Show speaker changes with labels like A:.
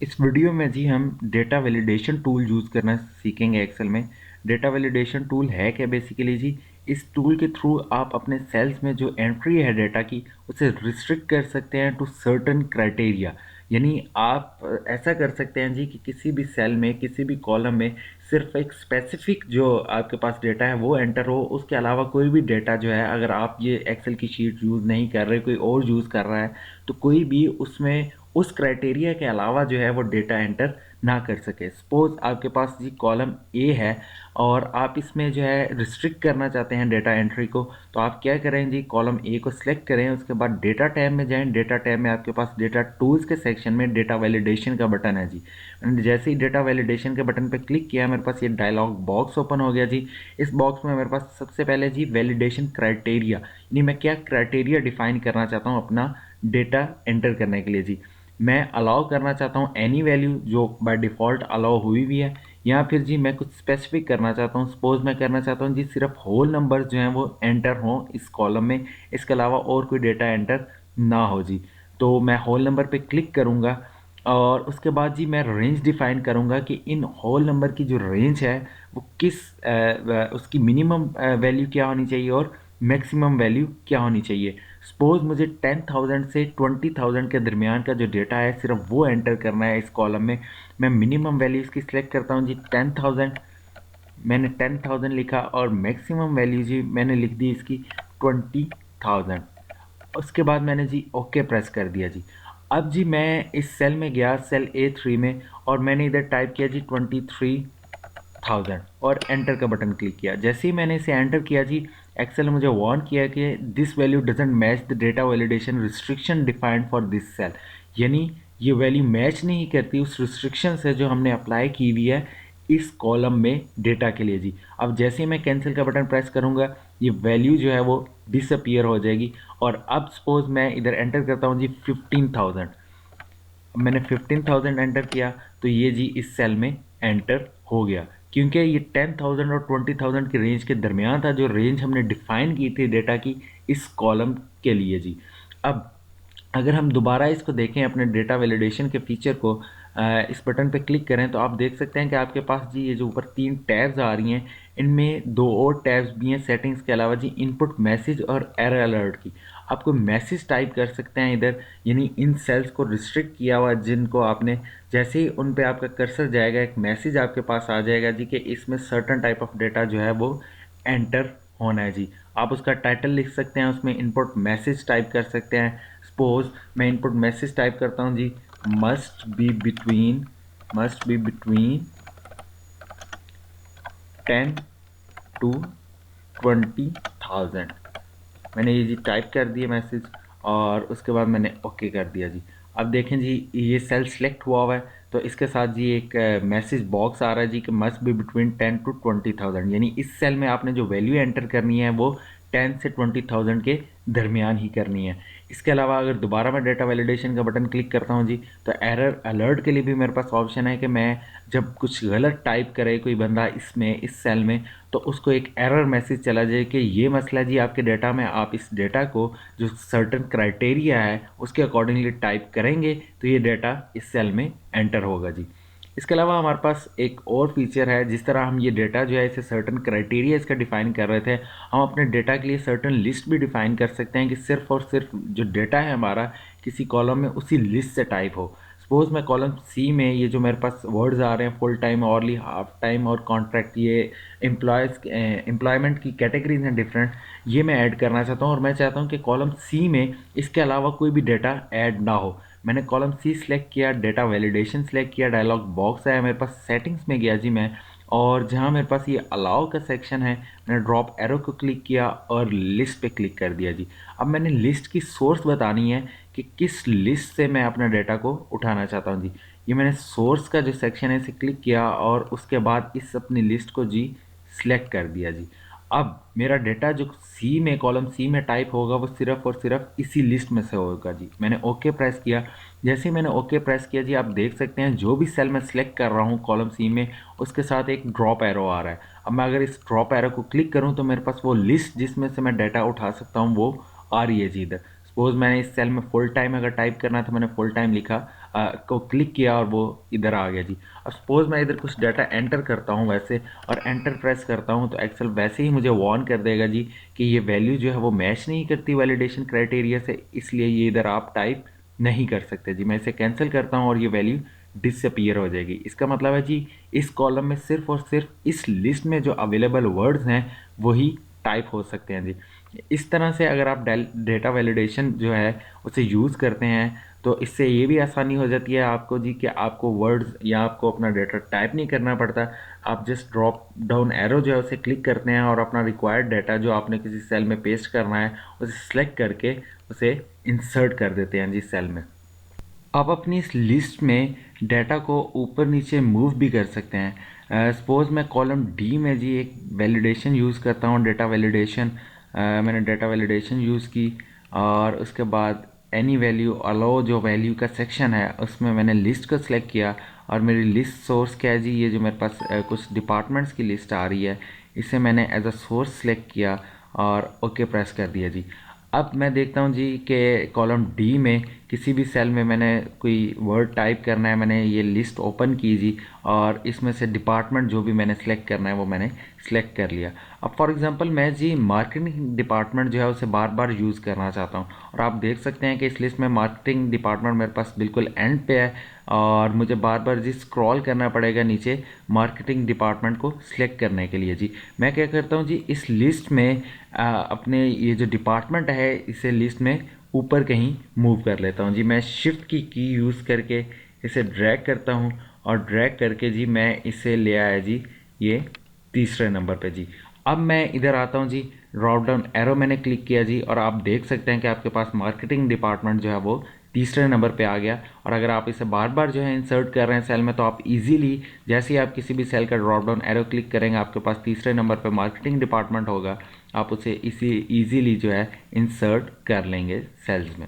A: इस वीडियो में जी हम डेटा वैलिडेशन टूल यूज़ करना सीखेंगे एक्सेल में। डेटा वैलिडेशन टूल है क्या बेसिकली जी, इस टूल के थ्रू आप अपने सेल्स में जो एंट्री है डेटा की उसे रिस्ट्रिक्ट कर सकते हैं टू सर्टेन क्राइटेरिया। यानी आप ऐसा कर सकते हैं जी कि किसी भी सेल में किसी भी कॉलम में सिर्फ एक स्पेसिफिक जो आपके पास डेटा है वो एंटर हो, उसके अलावा कोई भी डेटा जो है, अगर आप ये एक्सेल की शीट यूज़ नहीं कर रहे, कोई और यूज़ कर रहा है, तो कोई भी उसमें उस क्राइटेरिया के अलावा जो है वो डेटा एंटर ना कर सके। सपोज आपके पास जी कॉलम ए है और आप इसमें जो है रिस्ट्रिक्ट करना चाहते हैं डेटा एंट्री को, तो आप क्या करें जी, कॉलम ए को सिलेक्ट करें, उसके बाद डेटा टैब में जाएं। डेटा टैब में आपके पास डेटा टूल्स के सेक्शन में डेटा वैलिडेशन का बटन है जी। जैसे ही डेटा वैलिडेशन के बटन पर क्लिक किया, मेरे पास ये डायलॉग बॉक्स ओपन हो गया जी। इस बॉक्स में मेरे पास सबसे पहले जी वैलिडेशन क्राइटेरिया, यानी मैं क्या क्राइटेरिया डिफाइन करना चाहता हूँ अपना डेटा एंटर करने के लिए जी। मैं अलाउ करना चाहता हूँ एनी वैल्यू जो बाय डिफ़ॉल्ट अलाउ हुई भी है, या फिर जी मैं कुछ स्पेसिफिक करना चाहता हूँ। सपोज मैं करना चाहता हूँ जी सिर्फ होल नंबर्स जो हैं वो एंटर हों इस कॉलम में, इसके अलावा और कोई डेटा एंटर ना हो जी। तो मैं होल नंबर पे क्लिक करूँगा और उसके बाद जी मैं रेंज डिफाइन करूँगा कि इन होल नंबर की जो रेंज है वो किस उसकी मिनिमम वैल्यू क्या होनी चाहिए और मैक्सिमम वैल्यू क्या होनी चाहिए। सपोज मुझे 10,000 से 20,000 के दरमियान का जो डेटा है सिर्फ वो एंटर करना है इस कॉलम में। मैं मिनिमम वैल्यू इसकी सिलेक्ट करता हूँ जी 10,000। मैंने 10,000 लिखा और मैक्सिमम वैल्यू जी मैंने लिख दी इसकी 20,000। उसके बाद मैंने जी ओके प्रेस कर दिया जी। अब जी मैं इस सेल में गया, सेल A3 में, और मैंने इधर टाइप किया जी 23,000 और एंटर का बटन क्लिक किया। जैसे ही मैंने इसे एंटर किया जी, एक्सेल ने मुझे वार्न किया कि this value doesn't match the data validation restriction defined for this cell. यानी ये वैल्यू मैच नहीं करती उस रिस्ट्रिक्शन से जो हमने अप्लाई की हुई है इस कॉलम में डेटा के लिए जी। अब जैसे ही मैं कैंसिल का बटन प्रेस करूंगा, ये वैल्यू जो है वो डिसअपियर हो जाएगी। और अब सपोज मैं इधर एंटर करता हूँ जी 15,000। अब मैंने 15,000 एंटर किया तो ये जी इस सेल में एंटर हो गया, क्योंकि ये 10,000 और 20,000 की रेंज के दरमियान था, जो रेंज हमने डिफाइन की थी डेटा की इस कॉलम के लिए जी। अब अगर हम दोबारा इसको देखें अपने डेटा वैलिडेशन के फीचर को, इस बटन पे क्लिक करें, तो आप देख सकते हैं कि आपके पास जी ये जो ऊपर 3 टैब्स आ रही हैं, इनमें 2 और टैब्स भी हैं सेटिंग्स के अलावा जी, इनपुट मैसेज और एरर अलर्ट की। आप कोई मैसेज टाइप कर सकते हैं इधर, यानी इन सेल्स को रिस्ट्रिक्ट किया हुआ जिनको आपने, जैसे ही उन पे आपका कर्सर जाएगा एक मैसेज आपके पास आ जाएगा जी कि इसमें सर्टन टाइप ऑफ डेटा जो है वो एंटर होना है जी। आप उसका टाइटल लिख सकते हैं, उसमें इनपुट मैसेज टाइप कर सकते हैं। सपोज मैं इनपुट मैसेज टाइप करता हूँ जी, मस्ट बी बिटवीन 10 टू 20,000। मैंने ये जी टाइप कर दिया मैसेज और उसके बाद मैंने ओके कर दिया जी। अब देखें जी ये सेल सिलेक्ट हुआ है, तो इसके साथ जी एक मैसेज बॉक्स आ रहा है जी कि मस्ट बी बिटवीन 10 टू 20,000, यानी इस सेल में आपने जो वैल्यू एंटर करनी है वो 10 से 20,000 के दरमियान ही करनी है। इसके अलावा अगर दोबारा मैं डेटा वैलिडेशन का बटन क्लिक करता हूँ जी, तो एरर अलर्ट के लिए भी मेरे पास ऑप्शन है कि मैं जब कुछ गलत टाइप करे कोई बंदा इसमें इस सेल में, तो उसको एक एरर मैसेज चला जाए कि ये मसला जी आपके डेटा में, आप इस डेटा को जो सर्टेन क्राइटेरिया है उसके अकॉर्डिंगली टाइप करेंगे तो ये डेटा इस सेल में एंटर होगा जी। इसके अलावा हमारे पास एक और फीचर है, जिस तरह हम ये डेटा जो है इसे सर्टेन क्राइटेरिया इसका डिफाइन कर रहे थे, हम अपने डेटा के लिए सर्टेन लिस्ट भी डिफाइन कर सकते हैं कि सिर्फ और सिर्फ जो डेटा है हमारा किसी कॉलम में उसी लिस्ट से टाइप हो। सपोज मैं कॉलम सी में ये जो मेरे पास वर्ड्स आ रहे हैं full time, hourly, half time और कॉन्ट्रैक्ट, ये एम्प्लॉयमेंट की कैटेगरीज हैं डिफरेंट, ये मैं ऐड करना चाहता हूँ और मैं चाहता हूँ कि कॉलम सी में इसके अलावा कोई भी डेटा ऐड ना हो। मैंने कॉलम सी सिलेक्ट किया, डेटा वैलिडेशन सिलेक्ट किया, डायलॉग बॉक्स आया मेरे पास, सेटिंग्स में गया जी मैं, और जहाँ मेरे पास ये अलाउ का सेक्शन है मैंने ड्रॉप एरो को क्लिक किया और लिस्ट पे क्लिक कर दिया जी। अब मैंने लिस्ट की सोर्स बतानी है कि किस लिस्ट से मैं अपना डेटा को उठाना चाहता हूँ जी। ये मैंने सोर्स का जो सेक्शन है इसे क्लिक किया और उसके बाद इस अपनी लिस्ट को जी सिलेक्ट कर दिया जी। अब मेरा डेटा जो सी में, कॉलम सी में टाइप होगा वो सिर्फ और सिर्फ इसी लिस्ट में से होगा जी। मैंने ओके प्रेस किया। जैसे ही मैंने ओके प्रेस किया जी, आप देख सकते हैं जो भी सेल मैं सिलेक्ट कर रहा हूँ कॉलम सी में उसके साथ एक ड्रॉप एरो आ रहा है। अब मैं अगर इस ड्रॉप एरो को क्लिक करूँ तो मेरे पास वो लिस्ट जिसमें से मैं डाटा उठा सकता हूँ वो आ रही है जी इधर। सपोज मैंने इस सेल में फुल टाइम अगर टाइप करना था, मैंने फुल टाइम लिखा, को क्लिक किया और वो इधर आ गया जी। अब सपोज मैं इधर कुछ डाटा एंटर करता हूँ वैसे, और एंटर प्रेस करता हूँ, तो एक्सेल वैसे ही मुझे वार्न कर देगा जी कि ये वैल्यू जो है वो मैच नहीं करती वैलिडेशन क्राइटेरिया से, इसलिए ये इधर आप टाइप नहीं कर सकते जी। मैं इसे कैंसिल करता हूँ और ये वैल्यू डिसअपीयर हो जाएगी। इसका मतलब है जी इस कॉलम में सिर्फ और सिर्फ इस लिस्ट में जो अवेलेबल वर्ड्स हैं वही टाइप हो सकते हैं जी। इस तरह से अगर आप डेटा वैलिडेशन जो है उसे यूज़ करते हैं तो इससे ये भी आसानी हो जाती है आपको जी कि आपको वर्ड्स या आपको अपना डेटा टाइप नहीं करना पड़ता। आप जस्ट ड्रॉप डाउन एरो जो है उसे क्लिक करते हैं और अपना रिक्वायर्ड डाटा जो आपने किसी सेल में पेस्ट करना है उसे सिलेक्ट करके उसे इंसर्ट कर देते हैं जी सेल में। आप अपनी इस लिस्ट में डाटा को ऊपर नीचे मूव भी कर सकते हैं। सपोज़ मैं कॉलम डी में जी एक वैलिडेशन यूज़ करता हूँ, डेटा वैलिडेशन। मैंने डेटा वैलिडेशन यूज़ की और उसके बाद एनी वैल्यू अलाउ जो वैल्यू का सेक्शन है उसमें मैंने लिस्ट को सिलेक्ट किया, और मेरी लिस्ट सोर्स क्या है जी, ये जो मेरे पास कुछ डिपार्टमेंट्स की लिस्ट आ रही है इसे मैंने एज अ सोर्स सिलेक्ट किया और ओके प्रेस कर दिया जी। अब मैं देखता हूँ जी कि कॉलम डी में किसी भी सेल में मैंने कोई वर्ड टाइप करना है, मैंने ये लिस्ट ओपन की जी और इसमें से डिपार्टमेंट जो भी मैंने सेलेक्ट करना है वो मैंने सेलेक्ट कर लिया। अब फॉर एग्जांपल मैं जी मार्केटिंग डिपार्टमेंट जो है उसे बार बार यूज़ करना चाहता हूँ, और आप देख सकते हैं कि इस लिस्ट में मार्केटिंग डिपार्टमेंट मेरे पास बिल्कुल एंड पे है और मुझे बार बार जी स्क्रॉल करना पड़ेगा नीचे मार्केटिंग डिपार्टमेंट को सिलेक्ट करने के लिए जी। मैं क्या करता हूँ जी इस लिस्ट में अपने ये जो डिपार्टमेंट है इसे लिस्ट में ऊपर कहीं मूव कर लेता हूँ जी। मैं शिफ्ट की यूज़ करके इसे ड्रैग करता हूँ और ड्रैग करके जी मैं इसे ले आया जी ये तीसरे नंबर पे जी। अब मैं इधर आता हूँ जी, ड्रॉप डाउन एरो मैंने क्लिक किया जी और आप देख सकते हैं कि आपके पास मार्केटिंग डिपार्टमेंट जो है वो तीसरे नंबर पे आ गया। और अगर आप इसे बार बार जो है इंसर्ट कर रहे हैं सेल में तो आप इजीली जैसे ही आप किसी भी सेल का ड्रॉप डाउन एरो क्लिक करेंगे आपके पास तीसरे नंबर पे मार्केटिंग डिपार्टमेंट होगा, आप उसे इसी इजीली जो है इंसर्ट कर लेंगे सेल्स में।